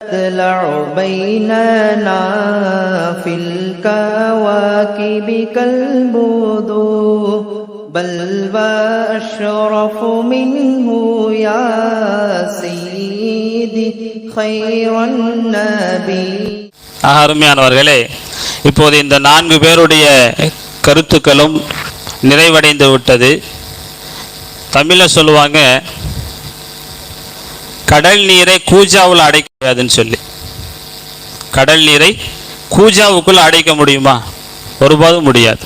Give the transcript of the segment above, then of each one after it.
تطلع بيننا في الكواكب كالبدور بل وأشرف منه يا سيدي خير النبي. அருமையானவர்களே, இப்போது இந்த 4 பேருடைய கருத்துக்களும் நிறைவடைந்து விட்டது. தமிழில் சொல்லுவாங்க, கடல் நீரை கூஜாவில் அடைக்க முடியாதுன்னு சொல்லி. கடல் நீரை கூஜாவுக்குள் அடைக்க முடியுமா? ஒருபோதும் முடியாது.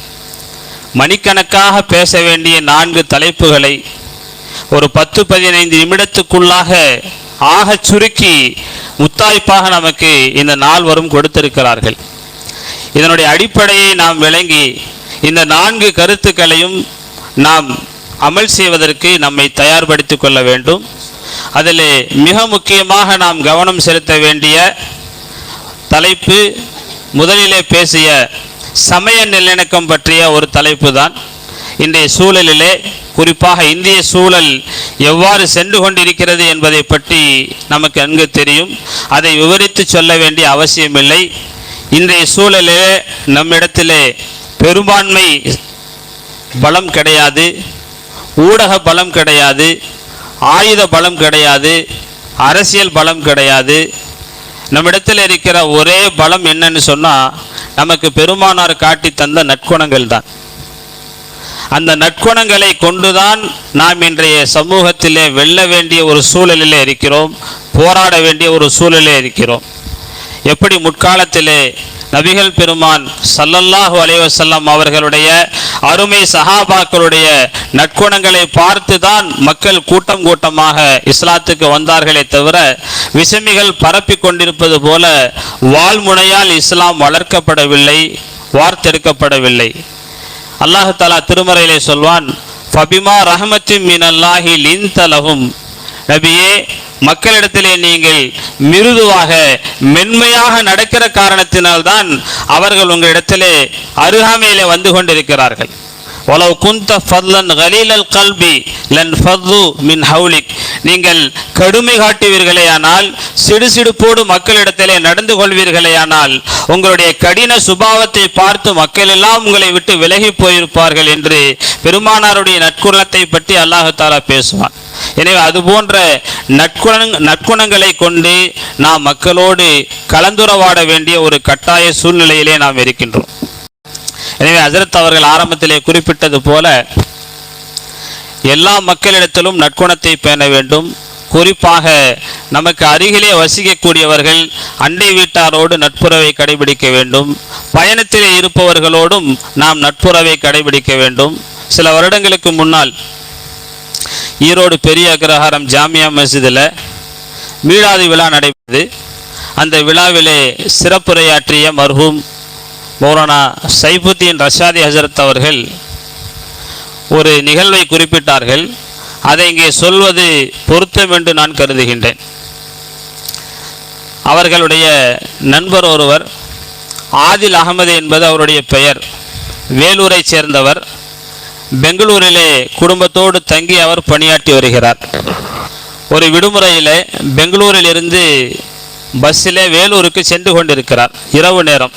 மணிக்கணக்காக பேச வேண்டிய 4 தலைப்புகளை ஒரு 10-15 நிமிடத்துக்குள்ளாக ஆக சுருக்கி முத்தாய்ப்பாக நமக்கு இந்த 4 வரும் கொடுத்திருக்கிறார்கள். இதனுடைய அடிப்படையை நாம் விளங்கி இந்த 4 கருத்துக்களையும் நாம் அமல் செய்வதற்கு நம்மை தயார்படுத்திக் கொள்ள வேண்டும். அதில் மிக முக்கியமாக நாம் கவனம் செலுத்த வேண்டிய தலைப்பு, முதலிலே பேசிய சமய நல்லிணக்கம் பற்றிய ஒரு தலைப்பு தான். இன்றைய சூழலிலே, குறிப்பாக இந்திய சூழல் எவ்வாறு சென்று கொண்டிருக்கிறது என்பதை பற்றி நமக்கு நன்கு தெரியும். அதை விவரித்து சொல்ல வேண்டிய அவசியமில்லை. இன்றைய சூழலிலே நம்மிடத்திலே பெரும்பான்மை பலம் கிடையாது, ஊடக பலம் கிடையாது, ஆயுத பலம் கிடையாது, அரசியல் பலம் கிடையாது. நம்மிடத்தில் இருக்கிற ஒரே பலம் என்னன்னு சொன்னால், நமக்கு பெருமானார் காட்டி தந்த நற்குணங்கள் தான். அந்த நற்குணங்களை கொண்டுதான் நாம் இன்றைய சமூகத்திலே வெல்ல வேண்டிய ஒரு சூழலிலே இருக்கிறோம், போராட வேண்டிய ஒரு சூழலிலே இருக்கிறோம். எப்படி முற்காலத்திலே நபிகள் பெருமான் ஸல்லல்லாஹு அலைஹி வஸல்லம் அவர்களுடைய அருமை சஹாபாக்களுடைய நற்குணங்களை பார்த்து தான் மக்கள் கூட்டம் கூட்டமாக இஸ்லாத்துக்கு வந்தார்களே தவிர, விசமிகள் பரப்பி கொண்டிருப்பது போல வாள்முனையால் இஸ்லாம் வளர்க்கப்படவில்லை, வார்த்தெடுக்கப்படவில்லை. அல்லாஹ் தஆலா திருமறையிலே சொல்வான், ஃபபிமா ரஹ்மத்தின் மினல்லாஹி லின்த லஹும். நபியே, மக்களிடத்திலே நீங்கள் மிருதுவாக மென்மையாக நடக்கிற காரணத்தினால்தான் அவர்கள் உங்களிடத்திலே அருகாமையிலே வந்து கொண்டிருக்கிறார்கள். வலவ் குந்த ஃபல்லன் கலீலல் கல்பி லன் ஃபது மின் ஹவுலிக். நீங்கள் கடுமை காட்டுவீர்களேயானால், சிடுசிடுப்போடு மக்களிடத்திலே நடந்து கொள்வீர்களேயானால், உங்களுடைய கடின சுபாவத்தை பார்த்து மக்கள் எல்லாம் உங்களை விட்டு விலகி போயிருப்பார்கள் என்று பெருமானாருடைய நற்குணத்தை பற்றி அல்லாஹ் தஆலா பேசுவான். எனவே அதுபோன்ற நற்குணங்களை கொண்டு நாம் மக்களோடு கலந்துரவாட வேண்டிய ஒரு கட்டாய சூழ்நிலையிலே நாம் இருக்கின்றோம். எனவே ஹஜ்ரத் அவர்கள் ஆரம்பத்திலே குறிப்பிட்டது போல, எல்லா மக்களிடத்திலும் நற்குணத்தை பேண வேண்டும். குறிப்பாக நமக்கு அருகிலே வசிக்கக்கூடியவர்கள், அண்டை வீட்டாரோடு நட்புறவை கடைபிடிக்க வேண்டும். பயணத்திலே இருப்பவர்களோடும் நாம் நட்புறவை கடைபிடிக்க வேண்டும். சில வருடங்களுக்கு முன்னால் ஈரோடு பெரிய அக்ரஹாரம் ஜாமியா மஸ்ஜிதில் மீளாது விழா நடைபெற்றது. அந்த விழாவிலே சிறப்புரையாற்றிய மர்ஹூம் மௌலானா சைஃபுத்தீன் ரஷாதி ஹஜரத் அவர்கள் ஒரு நிகழ்வை குறிப்பிட்டார்கள். அதை இங்கே சொல்வது பொருத்தம் என்று நான் கருதுகின்றேன். அவர்களுடைய நண்பர் ஒருவர், ஆதில் அகமது என்பது அவருடைய பெயர், வேலூரை சேர்ந்தவர். பெங்களூரிலே குடும்பத்தோடு தங்கி அவர் பணியாற்றி வருகிறார். ஒரு விடுமுறையிலே பெங்களூரில் இருந்து பஸ்ஸிலே வேலூருக்கு சென்று கொண்டிருக்கிறார், இரவு நேரம்.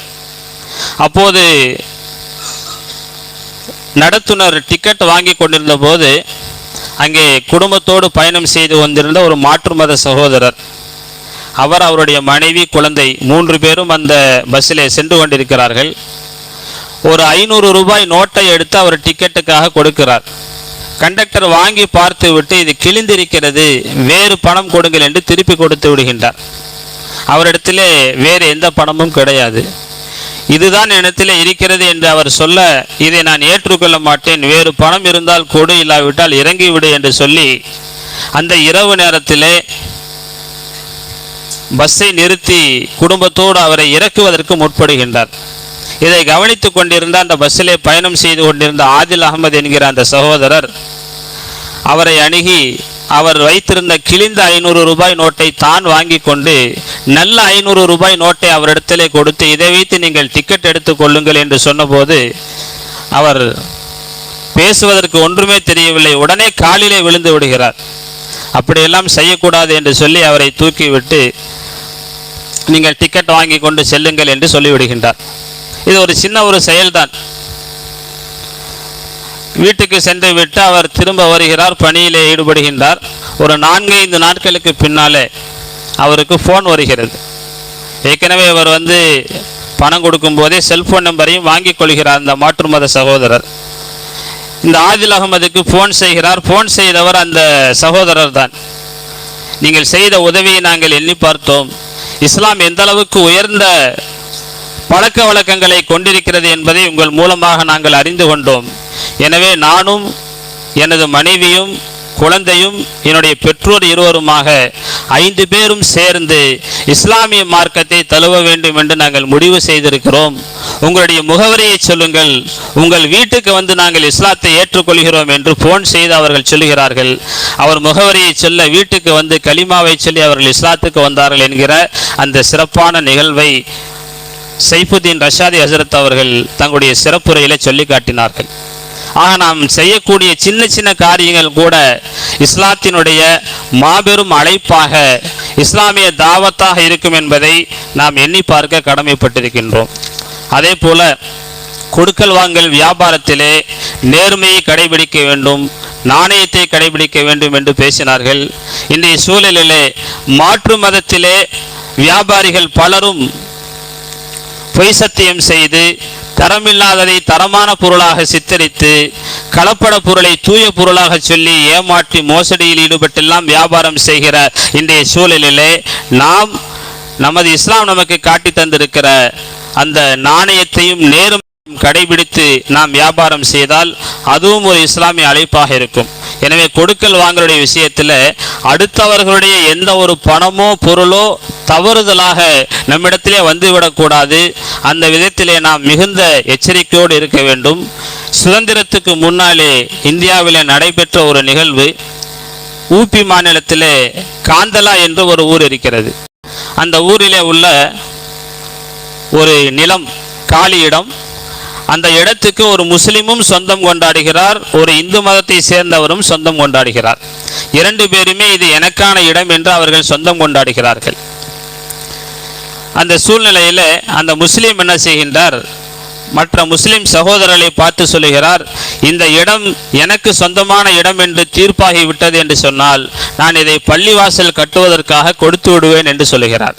அப்போது நடத்துனர் டிக்கெட் வாங்கி கொண்டிருந்த போது அங்கே குடும்பத்தோடு பயணம் செய்து வந்திருந்த ஒரு மாற்று மத சகோதரர், அவர், அவருடைய மனைவி, குழந்தை 3 பேரும் அந்த பஸ்ஸிலே சென்று கொண்டிருக்கிறார்கள். ஒரு 500 ரூபாய் நோட்டை எடுத்து அவர் டிக்கெட்டுக்காக கொடுக்கிறார். கண்டக்டர் வாங்கி பார்த்து விட்டு, இது கிழிந்திருக்கிறது, வேறு பணம் கொடுங்கள் என்று திருப்பி கொடுத்து விடுகின்றார். அவரிடத்திலே வேறு எந்த பணமும் கிடையாது. இதுதான் இடத்திலே இருக்கிறது என்று அவர் சொல்ல, இதை நான் ஏற்றுக்கொள்ள மாட்டேன், வேறு பணம் இருந்தால் கொடு, இல்லாவிட்டால் இறங்கிவிடு என்று சொல்லி அந்த இரவு நேரத்திலே பஸ்ஸை நிறுத்தி குடும்பத்தோடு அவரை இறக்குவதற்கு முற்படுகின்றார். இதை கவனித்து கொண்டிருந்த, அந்த பஸ்ஸிலே பயணம் செய்து கொண்டிருந்த ஆதில் அகமது என்கிற அந்த சகோதரர் அவரை அணுகி, அவர் வைத்திருந்த கிழிந்த 500 ரூபாய் நோட்டை தான் வாங்கி கொண்டு நல்ல 500 ரூபாய் நோட்டை அவரிடத்திலே கொடுத்து, இதை வைத்து நீங்கள் டிக்கெட் எடுத்துக் கொள்ளுங்கள் என்று சொன்னபோது அவர் பேசுவதற்கு ஒன்றுமே தெரியவில்லை. உடனே காலிலே விழுந்து விடுகிறார். அப்படியெல்லாம் செய்யக்கூடாது என்று சொல்லி அவரை தூக்கிவிட்டு நீங்கள் டிக்கெட் வாங்கி கொண்டு செல்லுங்கள் என்று சொல்லிவிடுகின்றார். இது ஒரு சின்ன ஒரு செயல்தான். வீட்டுக்கு சென்று விட்டு அவர் திரும்ப வருகிறார், பணியிலே ஈடுபடுகின்றார். ஒரு 4-5 நாட்களுக்கு பின்னாலே அவருக்கு ஃபோன் வருகிறது. ஏற்கனவே அவர் பணம் கொடுக்கும் போதே செல்போன் நம்பரையும் வாங்கி கொள்கிறார் அந்த மாற்று மத சகோதரர். இந்த ஆதில் அகமதுக்கு ஃபோன் செய்கிறார். ஃபோன் செய்தவர் அந்த சகோதரர் தான். நீங்கள் செய்த உதவியை நாங்கள் எண்ணி பார்த்தோம். இஸ்லாம் எந்த அளவுக்கு உயர்ந்த பழக்க வழக்கங்களை கொண்டிருக்கிறது என்பதை உங்கள் மூலமாக நாங்கள் அறிந்து கொண்டோம். எனவே நானும் எனது மனைவியும் குழந்தையும் என்னுடைய பெற்றோர் இருவருமாக 5 பேரும் சேர்ந்து இஸ்லாமிய மார்க்கத்தை தழுவ வேண்டும் என்று நாங்கள் முடிவு செய்திருக்கிறோம். உங்களுடைய முகவரியை சொல்லுங்கள், உங்கள் வீட்டுக்கு நாங்கள் இஸ்லாத்தை ஏற்றுக்கொள்கிறோம் என்று போன் செய்து அவர்கள் சொல்லுகிறார்கள். அவர் முகவரியை சொல்ல வீட்டுக்கு கலிமாவை சொல்லி அவர்கள் இஸ்லாத்துக்கு வந்தார்கள் என்கிற அந்த சிறப்பான நிகழ்வை சைஃபுத்தீன் ரஷாதி ஹசரத் அவர்கள் தங்களுடைய சிறப்புரையிலே சொல்லி காட்டினார்கள். ஆக நாம் செய்யக்கூடிய சின்ன சின்ன காரியங்கள் கூட இஸ்லாத்தினுடைய மாபெரும் அழைப்பாக இஸ்லாமிய தாவத்தாக இருக்கும் என்பதை நாம் எண்ணி பார்க்க கடமைப்பட்டிருக்கின்றோம். அதே போல கொடுக்கல் வாங்கல் வியாபாரத்திலே நேர்மையை கடைபிடிக்க வேண்டும், நாணயத்தை கடைபிடிக்க வேண்டும் என்று பேசினார்கள். இன்றைய சூழலிலே மாற்று மதத்திலே வியாபாரிகள் பலரும் பொய் சத்தியம் செய்து தரமில்லாததை தரமான பொருளாக சித்தரித்து கலப்பட பொருளை தூய பொருளாக சொல்லி ஏமாற்றி மோசடியில் ஈடுபட்டெல்லாம் வியாபாரம் செய்கிற இன்றைய சூழலிலே நாம் நமது இஸ்லாம் நமக்கு காட்டி தந்திருக்கிற அந்த நாணயத்தையும் நேரும் கடைபிடித்து நாம் வியாபாரம் செய்தால் அதுவும் ஒரு இஸ்லாமிய அழைப்பாக இருக்கும். எனவே கொடுக்கல் வாங்கலுடைய விஷயத்தில் அடுத்தவர்களுடைய எந்த ஒரு பணமோ பொருளோ தவறுதலாக நம்மிடத்திலே வந்துவிடக்கூடாது. அந்த விதத்திலே நாம் மிகுந்த எச்சரிக்கையோடு இருக்க வேண்டும். சுதந்திரத்துக்கு முன்னாலே இந்தியாவிலே நடைபெற்ற ஒரு நிகழ்வு, ஊபி மாநிலத்திலே காந்தலா என்று ஒரு ஊர் இருக்கிறது. அந்த ஊரிலே உள்ள ஒரு நிலம், காலி இடம், அந்த இடத்துக்கு ஒரு முஸ்லிமும் சொந்தம் கொண்டாடுகிறார், ஒரு இந்து மதத்தை சேர்ந்தவரும் சொந்தம் கொண்டாடுகிறார். 2 பேருமே இது எனக்கான இடம் என்று அவர்கள் சொந்தம் கொண்டாடுகிறார்கள். அந்த சூழ்நிலையில் அந்த முஸ்லீம் என்ன செய்கின்றார், மற்ற முஸ்லிம் சகோதரர்களை பார்த்து சொல்லுகிறார், இந்த இடம் எனக்கு சொந்தமான இடம் என்று தீர்ப்பாகி விட்டது என்று சொன்னால் நான் இதை பள்ளிவாசல் கட்டுவதற்காக கொடுத்து விடுவேன் என்று சொல்லுகிறார்.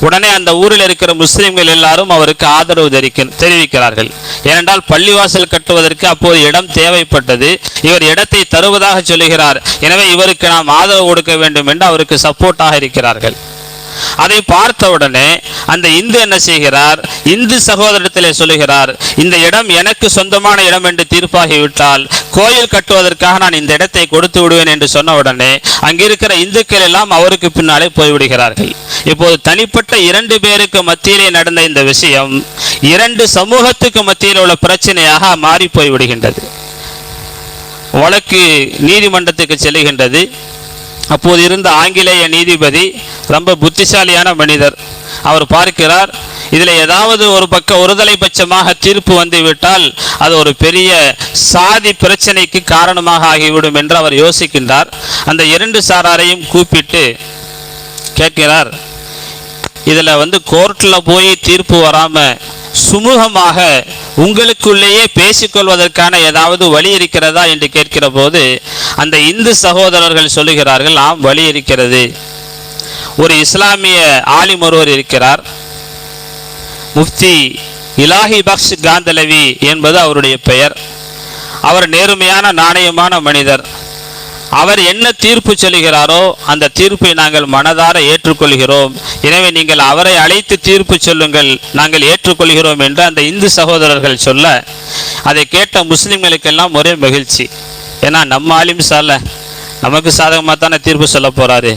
உடனே அந்த ஊரில் இருக்கிற முஸ்லிம்கள் எல்லாரும் அவருக்கு ஆதரவு தெரிவிக்கிறார்கள். ஏனென்றால் பள்ளிவாசல் கட்டுவதற்கு அப்போது இடம் தேவைப்பட்டது. இவர் இடத்தை தருவதாக சொல்லுகிறார். எனவே இவருக்கு நாம் ஆதரவு கொடுக்க வேண்டும் என்று அவருக்கு சப்போர்ட்டாக இருக்கிறார்கள். அதை பார்த்தவுடனே அந்த இந்து என்ன செய்கிறார், இந்து சகோதரத்திலே சொல்லுகிறார், இந்த இடம் எனக்கு சொந்தமான இடம் என்று தீர்ப்பாகிவிட்டால் கோயில் கட்டுவதற்காக நான் இந்த இடத்தை கொடுத்து விடுவேன் என்று சொன்ன உடனே அங்கிருக்கிற இந்துக்கள் எல்லாம் அவருக்கு பின்னாலே போய்விடுகிறார்கள். இப்போது தனிப்பட்ட 2 பேருக்கு மத்தியிலே நடந்த இந்த விஷயம் 2 சமூகத்துக்கு மத்தியில் உள்ள பிரச்சனையாக மாறி போய்விடுகின்றது. வழக்கு நீதிமன்றத்துக்கு செல்லுகின்றது. அப்போது இருந்த ஆங்கிலேய நீதிபதி ரொம்ப புத்திசாலியான மனிதர். அவர் பார்க்கிறார், இதில் ஏதாவது ஒரு பக்கம் ஒருதலை பட்சமாக தீர்ப்பு வந்துவிட்டால் அது ஒரு பெரிய சாதி பிரச்சனைக்கு காரணமாக ஆகிவிடும் என்று அவர் யோசிக்கின்றார். அந்த 2 சாராரையும் கூப்பிட்டு கேட்கிறார், இதில் கோர்ட்டில் போய் தீர்ப்பு வராமல் சுமூகமாக உங்களுக்குள்ளேயே பேசிக்கொள்வதற்கான ஏதாவது வழி இருக்கிறதா என்று கேட்கிற போது அந்த இந்து சகோதரர்கள் சொல்லுகிறார்கள், ஆம், வழி இருக்கிறது. ஒரு இஸ்லாமிய ஆலிம் ஒருவர் இருக்கிறார், முஃப்தி இலாஹி பக்ஷ் காந்தலவி என்பது அவருடைய பெயர். அவர் நேர்மையான நாணயமான மனிதர். அவர் என்ன தீர்ப்பு சொல்லுகிறாரோ அந்த தீர்ப்பை நாங்கள் மனதார ஏற்றுக்கொள்கிறோம். எனவே நீங்கள் அவரை அழைத்து தீர்ப்பு சொல்லுங்கள், நாங்கள் ஏற்றுக்கொள்கிறோம் என்று அந்த இந்து சகோதரர்கள் சொல்ல அதை கேட்ட முஸ்லிம்களுக்கெல்லாம் ஒரே மகிழ்ச்சி. ஏன்னா நம்ம ஆலிம் சால நமக்கு சாதகமாக தானே தீர்ப்பு சொல்ல போறாரு,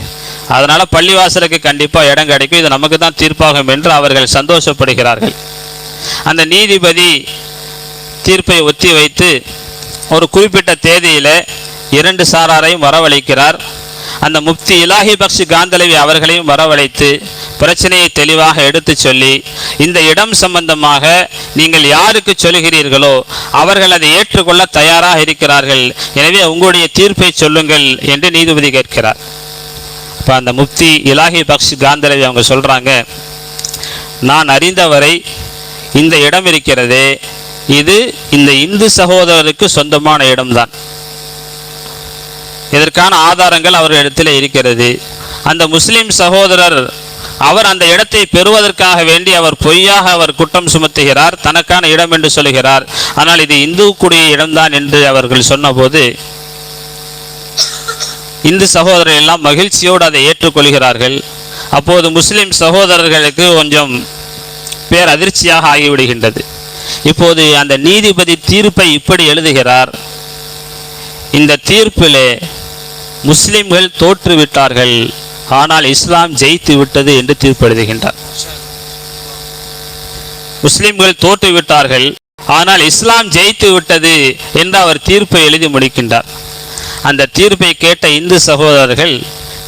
அதனால பள்ளிவாசலுக்கு கண்டிப்பாக இடம் கிடைக்கும், இது நமக்கு தான் தீர்ப்பாகும் என்று அவர்கள் சந்தோஷப்படுகிறார்கள். அந்த நீதிபதி தீர்ப்பை ஒத்தி வைத்து ஒரு குறிப்பிட்ட தேதியில் 2 சாராரையும் வரவழைக்கிறார். அந்த முஃப்தி இலாஹி பக்ஷ் காந்தலவி அவர்களையும் வரவழைத்து பிரச்சனையை தெளிவாக எடுத்து சொல்லி, இந்த இடம் சம்பந்தமாக நீங்கள் யாருக்கு சொல்கிறீர்களோ அவர்கள் அதை ஏற்றுக்கொள்ள தயாராக இருக்கிறார்கள், எனவே உங்களுடைய தீர்ப்பை சொல்லுங்கள் என்று நீதிபதி கேட்கிறார். இப்போ அந்த முஃப்தி இலாஹி பக்ஷ் காந்தலவி அவங்க சொல்கிறாங்க, நான் அறிந்தவரை இந்த இடம் இருக்கிறதே, இது இந்த இந்து சகோதரருக்கு சொந்தமான இடம்தான். இதற்கான ஆதாரங்கள் அவர்களிடத்தில் இருக்கிறது. அந்த முஸ்லிம் சகோதரர் அவர் அந்த இடத்தை பெறுவதற்காக வேண்டி அவர் பொய்யாக அவர் குற்றம் சுமத்துகிறார், தனக்கான இடம் என்று சொல்கிறார். ஆனால் இது இந்துக்குரிய இடம்தான் என்று அவர்கள் சொன்னபோது இந்து சகோதரர்கள் எல்லாம் மகிழ்ச்சியோடு அதை ஏற்றுக்கொள்கிறார்கள். அப்போது முஸ்லிம் சகோதரர்களுக்கு கொஞ்சம் பேர் அதிர்ச்சியாக ஆகிவிடுகின்றது. இப்போது அந்த நீதிபதி தீர்ப்பை இப்படி எழுதுகிறார்: இந்த தீர்ப்பிலே முஸ்லிம்கள் தோற்றுவிட்டார்கள், ஆனால் இஸ்லாம் ஜெயித்து விட்டது என்று தீர்ப்பு எழுதுகின்றார். முஸ்லிம்கள் தோற்றுவிட்டார்கள், ஆனால் இஸ்லாம் ஜெயித்து விட்டது என்று அவர் தீர்ப்பை எழுதி முடிக்கின்றார். அந்த தீர்ப்பை கேட்ட இந்து சகோதரர்கள்,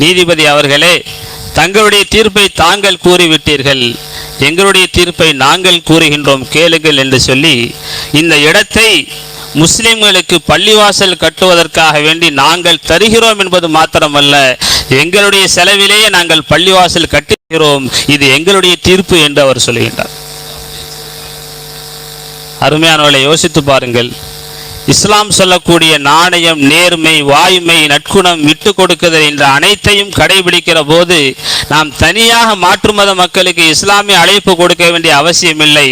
நீதிபதி அவர்களே, தங்களுடைய தீர்ப்பை தாங்கள் கூறிவிட்டீர்கள், எங்களுடைய தீர்ப்பை நாங்கள் கூறுகின்றோம், கேளுங்கள் என்று சொல்லி இந்த இடத்தை முஸ்லிம்களுக்கு பள்ளிவாசல் கட்டுவதற்காக வேண்டி நாங்கள் தருகிறோம் என்பது மாத்திரமல்ல, எங்களுடைய செலவிலேயே நாங்கள் பள்ளிவாசல் கட்டுகிறோம், இது எங்களுடைய தீர்ப்பு என்று அவர் சொல்கின்றார். அருமையானவர்களை யோசித்து பாருங்கள். இஸ்லாம் சொல்லக்கூடிய நாணயம், நேர்மை, வாய்மை, நற்குணம், விட்டு கொடுக்குதல் என்ற அனைத்தையும் கடைபிடிக்கிற போது நாம் தனியாக மாற்று மத மக்களுக்கு இஸ்லாமிய அழைப்பு கொடுக்க வேண்டிய அவசியமில்லை.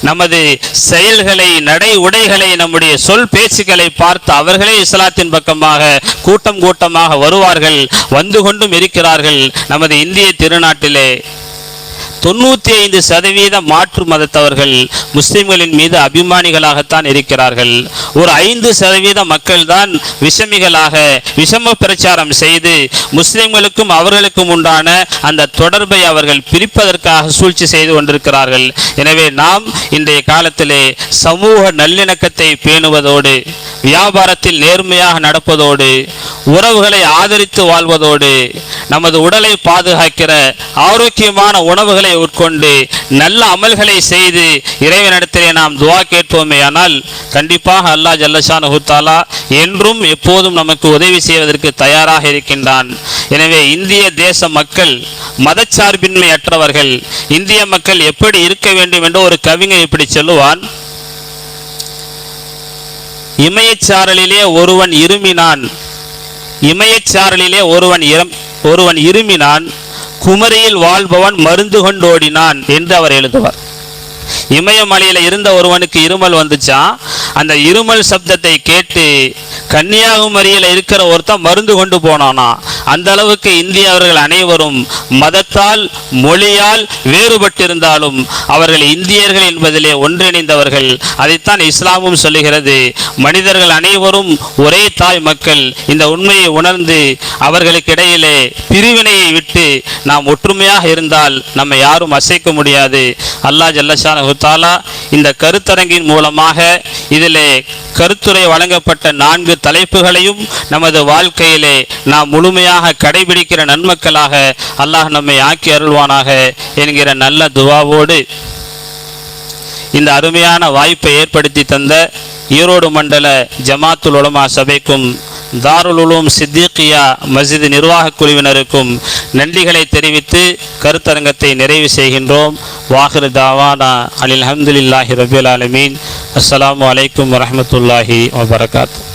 நமது செயல்களை, நடை உடைகளை, நம்முடைய சொல் பேச்சுக்களை பார்த்து அவர்களே இஸ்லாத்தின் பக்கமாக கூட்டம் கூட்டமாக வருவார்கள், வந்து கொண்டும் இருக்கிறார்கள். நமது இந்திய திருநாட்டிலே 95% மாற்று மதத்தவர்கள் முஸ்லிம்களின் மீது அபிமானிகளாகத்தான் இருக்கிறார்கள். ஒரு 5% மக்கள் தான் விஷமிகளாக விஷம பிரச்சாரம் செய்து முஸ்லிம்களுக்கும் அவர்களுக்கும் உண்டான அந்த தொடர்பை அவர்கள் பிரிப்பதற்காக சூழ்ச்சி செய்து கொண்டிருக்கிறார்கள். எனவே நாம் இன்றைய காலத்திலே சமூக நல்லிணக்கத்தை பேணுவதோடு, வியாபாரத்தில் நேர்மையாக நடப்பதோடு, உறவுகளை ஆதரித்து வாழ்வதோடு, நமது உடலை பாதுகாக்கிற ஆரோக்கியமான உணவுகளை உட்கொண்டு நல்ல அமல்களை செய்து இறைவனிடத்திலே நாம் துஆ கேட்போமே, ஆனால் கண்டிப்பாக அல்லாஹ் ஜல்லஷானஹு தஆலா என்றும் எப்போதும் நமக்கு உதவி செய்வதற்கு தயாராக இருக்கின்றான். எனவே இந்திய தேச மக்கள் மதச்சார்பின்மை அற்றவர்கள். இந்திய மக்கள் எப்படி இருக்க வேண்டும் என்று ஒரு கவிஞர் இப்படி சொல்லுவான்: இமயச்சாரலிலே ஒருவன் இருமினான், இமயச்சாரலிலே ஒருவன் இருமினான், குமரியில் வாழ்பவன் மருந்து கொண்டோடினான் என்று அவர் எழுதுவார். இமயமலையில் இருந்த ஒருவனுக்கு இருமல் வந்துச்சான். அந்த இருமல் சப்தத்தை கேட்டு கன்னியாகுமரியில் இருக்கிற ஒருத்தன் மருந்து கொண்டு போனானா. அந்த அளவுக்கு இந்தியவர்கள் அனைவரும் மதத்தால், மொழியால் வேறுபட்டிருந்தாலும் அவர்கள் இந்தியர்கள் என்பதிலே ஒன்றிணைந்தவர்கள். அதைத்தான் இஸ்லாமும் சொல்லுகிறது. மனிதர்கள் அனைவரும் ஒரே தாய் மக்கள். இந்த உண்மையை உணர்ந்து அவர்களுக்கு இடையிலே பிரிவினையை விட்டு நாம் ஒற்றுமையாக இருந்தால் நம்மை யாரும் அசைக்க முடியாது. அல்லாஹ் ஜல்லஷானஹு தஆலா இந்த கருத்தரங்கின் மூலமாக இதிலே கருத்துரை வழங்கப்பட்ட 4 தலைப்புகளையும் நமது வாழ்க்கையிலே நாம் முழுமையாக கடைபிடிக்கிற நன்மக்களாக அல்லாஹ் நம்மை ஆக்கி அருள்வானாக என்கிற நல்ல துவாவோடு இந்த அருமையான வாய்ப்பை ஏற்படுத்தி தந்த ஈரோடு மண்டல ஜமாத்துல் உலமா சபைக்கும் தாருல் உலூம் சித்திகியா மஸ்ஜித் நிர்வாக குழுவினருக்கும் நன்றிகளை தெரிவித்து கருத்தரங்கத்தை நிறைவு செய்கின்றோம். வாஹிரு தாவானா அல்ஹம்துலில்லாஹி ரப்பில் ஆலமீன். அஸ்ஸலாமு அலைக்கும் வரஹ்மத்துல்லாஹி வபரகாத்துஹு.